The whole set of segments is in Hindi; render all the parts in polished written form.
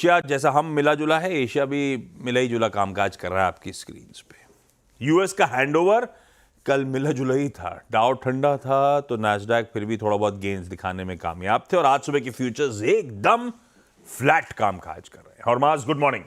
एशिया जैसा हम मिला जुला है, एशिया भी मिला ही जुला कामकाज कर रहा है आपकी स्क्रीन पे। यूएस का हैंडओवर कल मिला जुला ही था। डाउ ठंडा था तो नैस्डैक फिर भी थोड़ा बहुत गेन्स दिखाने में कामयाब थे और आज सुबह के फ्यूचर्स एकदम फ्लैट कामकाज कर रहे हैं। हरमास, गुड मॉर्निंग,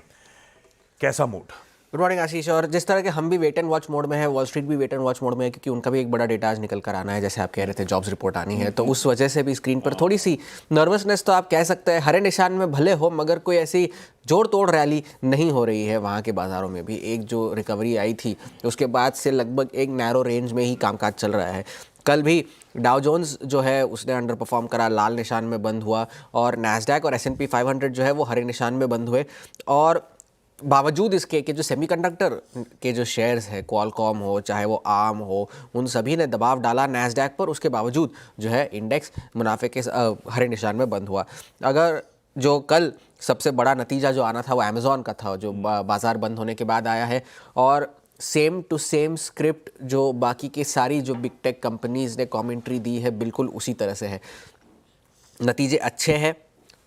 कैसा मूड? गुड मॉर्निंग आशीष। और जिस तरह के हम भी वेट एंड वॉच मोड में है, वॉल स्ट्रीट भी वेट एंड वॉच मोड में है, क्योंकि उनका भी एक बड़ा डेटा आज निकल कर आना है। जैसे आप कह रहे थे जॉब्स रिपोर्ट आनी है, तो उस वजह से भी स्क्रीन पर थोड़ी सी नर्वसनेस तो आप कह सकते हैं हरे निशान में भले हो, मगर कोई ऐसी जोड़ तोड़ रैली नहीं हो रही है वहाँ के बाजारों में भी। एक जो रिकवरी आई थी उसके बाद से लगभग एक नैरो रेंज में ही कामकाज चल रहा है। कल भी डाउ जोन्स जो है उसने अंडर परफॉर्म करा, लाल निशान में बंद हुआ, और नैस्डैक और S&P 500 जो है वो हरे निशान में बंद हुए। और बावजूद इसके कि जो सेमीकंडक्टर के जो शेयर्स है, क्वालकॉम हो चाहे वो आर्म हो, उन सभी ने दबाव डाला नैस्डैक पर। उसके बावजूद जो है इंडेक्स मुनाफे के हरे निशान में बंद हुआ। अगर जो कल सबसे बड़ा नतीजा जो आना था वो अमेज़ॉन का था, जो बाज़ार बंद होने के बाद आया है, और सेम टू सेम स्क्रिप्ट जो बाकी की सारी जो बिग टेक कंपनीज़ ने कमेंट्री दी है बिल्कुल उसी तरह से है। नतीजे अच्छे हैं,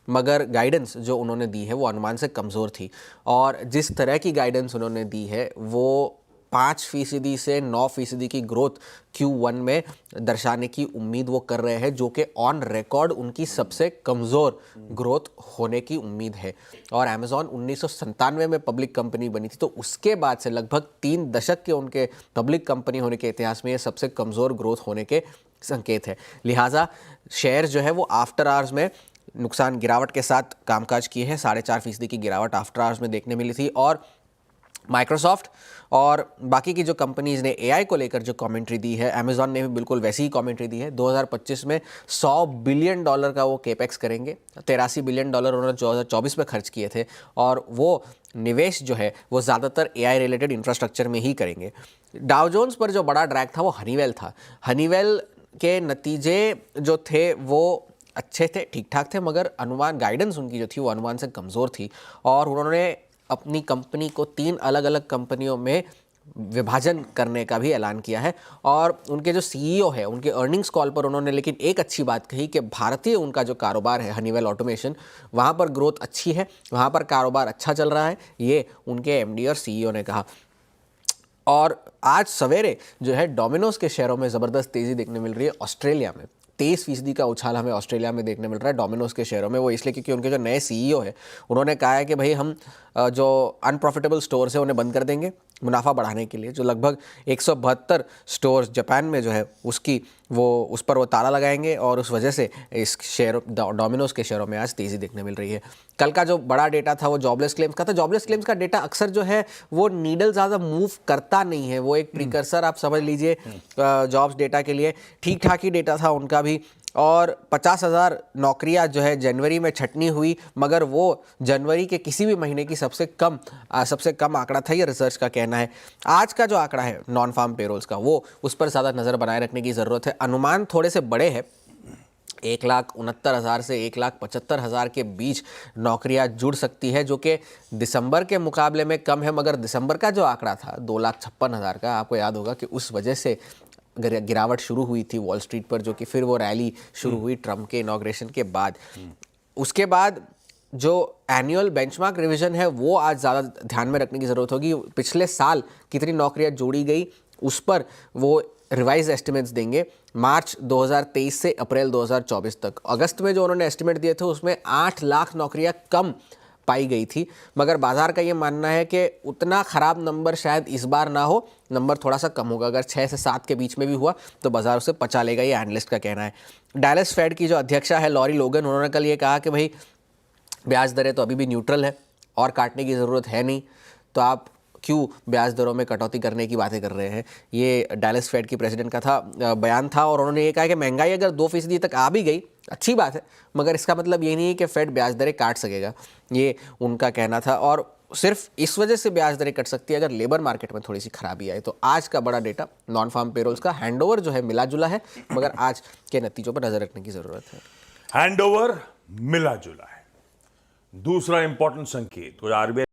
मगर गाइडेंस जो उन्होंने दी है वो अनुमान से कमज़ोर थी। और जिस तरह की गाइडेंस उन्होंने दी है वो 5% से 9% की ग्रोथ Q1 में दर्शाने की उम्मीद वो कर रहे हैं, जो कि ऑन रिकॉर्ड उनकी सबसे कमज़ोर ग्रोथ होने की उम्मीद है। और अमेज़ॉन 1997 में पब्लिक कंपनी बनी थी, तो उसके बाद से लगभग 3 दशक के उनके पब्लिक कंपनी होने के इतिहास में ये सबसे कमज़ोर ग्रोथ होने के संकेत है। लिहाजा शेयर जो है वो आफ्टर आवर्स में नुकसान गिरावट के साथ कामकाज किए हैं। 4.5% की गिरावट आफ्टर आवर्स में देखने मिली थी। और माइक्रोसॉफ्ट और बाकी की जो कंपनीज़ ने एआई को लेकर जो कमेंट्री दी है, अमेज़ॉन ने भी बिल्कुल वैसी ही कमेंट्री दी है। 2025 में $100 बिलियन का वो केपेक्स करेंगे। $83 बिलियन उन्होंने 2024 में खर्च किए थे, और वो निवेश जो है वो ज़्यादातर एआई रिलेटेड इंफ्रास्ट्रक्चर में ही करेंगे। डाउ जोन्स पर जो बड़ा ड्रैग था वो हनीवेल था। हनीवेल के नतीजे जो थे वो अच्छे थे, ठीक ठाक थे, मगर अनुमान गाइडेंस उनकी जो थी वो अनुमान से कमज़ोर थी। और उन्होंने अपनी कंपनी को 3 अलग अलग कंपनियों में विभाजन करने का भी ऐलान किया है। और उनके जो CEO है, उनके अर्निंग्स कॉल पर उन्होंने लेकिन एक अच्छी बात कही कि भारतीय उनका जो कारोबार है हनीवेल ऑटोमेशन, वहाँ पर ग्रोथ अच्छी है, वहाँ पर कारोबार अच्छा चल रहा है, ये उनके MD और CEO ने कहा। और आज सवेरे जो है डोमिनोज के शेयरों में ज़बरदस्त तेज़ी देखने मिल रही है। ऑस्ट्रेलिया में 23% का उछाल हमें ऑस्ट्रेलिया में देखने मिल रहा है डोमिनोज के शेयरों में। वो इसलिए क्योंकि उनके जो नए CEO है उन्होंने कहा है कि भाई हम जो अनप्रॉफिटेबल स्टोर्स है उन्हें बंद कर देंगे मुनाफा बढ़ाने के लिए। जो लगभग 172 स्टोर्स जापान में जो है उसकी उस पर वो ताला लगाएंगे, और उस वजह से इस शेयर डोमिनोज के शेयरों में आज तेज़ी देखने मिल रही है। कल का जो बड़ा डेटा था वो जॉबलेस क्लेम्स का था। जॉबलेस क्लेम्स का डेटा अक्सर जो है वो नीडल ज़्यादा मूव करता नहीं है, वो एक प्रीकर्सर आप समझ लीजिए जॉब्स डेटा के लिए। ठीक ठाक ही डेटा था उनका भी। और 50,000 नौकरियां जो है जनवरी में छटनी हुई, मगर वो जनवरी के किसी भी महीने की सबसे कम आंकड़ा था, ये रिसर्च का कहना है। आज का जो आंकड़ा है नॉन फार्म पेरोल्स का, वो उस पर ज़्यादा नज़र बनाए रखने की ज़रूरत है। अनुमान थोड़े से बड़े हैं, 1,69,000 से 1,75,000 के बीच नौकरियां जुड़ सकती है, जो कि दिसंबर के मुकाबले में कम है। मगर दिसंबर का जो आंकड़ा था 2,56,000 का, आपको याद होगा कि उस वजह से गिरावट शुरू हुई थी वॉल स्ट्रीट पर, जो कि फिर वो रैली शुरू हुई ट्रम्प के इनॉग्रेशन के बाद। उसके बाद जो एनुअल बेंचमार्क रिवीजन है वो आज ज़्यादा ध्यान में रखने की ज़रूरत होगी। पिछले साल कितनी नौकरियां जोड़ी गई उस पर वो रिवाइज एस्टिमेट्स देंगे मार्च 2023 से अप्रैल 2024 तक। अगस्त में जो उन्होंने एस्टिमेट दिए थे उसमें 8 लाख नौकरियां कम पाई गई थी, मगर बाजार का ये मानना है कि उतना ख़राब नंबर शायद इस बार ना हो, नंबर थोड़ा सा कम होगा। अगर 6 से 7 के बीच में भी हुआ तो बाजार उसे पचा लेगा, ये एनालिस्ट का कहना है। डैलस फेड की जो अध्यक्षा है लॉरी लोगन, उन्होंने कल ये कहा कि भाई ब्याज दरें तो अभी भी न्यूट्रल है और काटने की ज़रूरत है नहीं, तो आप क्यों ब्याज दरों में कटौती करने की बातें कर रहे हैं। ये डैलस फेड की प्रेसिडेंट का बयान था, और उन्होंने ये कहा कि महंगाई अगर 2% तक आ भी गई अच्छी बात है, मगर इसका मतलब ये नहीं है कि फेड ब्याज दरें काट सकेगा, ये उनका कहना था। और सिर्फ इस वजह से ब्याज दरें कट सकती है अगर लेबर मार्केट में थोड़ी सी खराबी आए। तो आज का बड़ा डेटा नॉन फार्म पेरोल्स का हैंडओवर जो है मिला जुला है, मगर आज के नतीजों पर नजर रखने की जरूरत है। हैंडओवर मिला जुला है। दूसरा इंपॉर्टेंट संकेत, RBI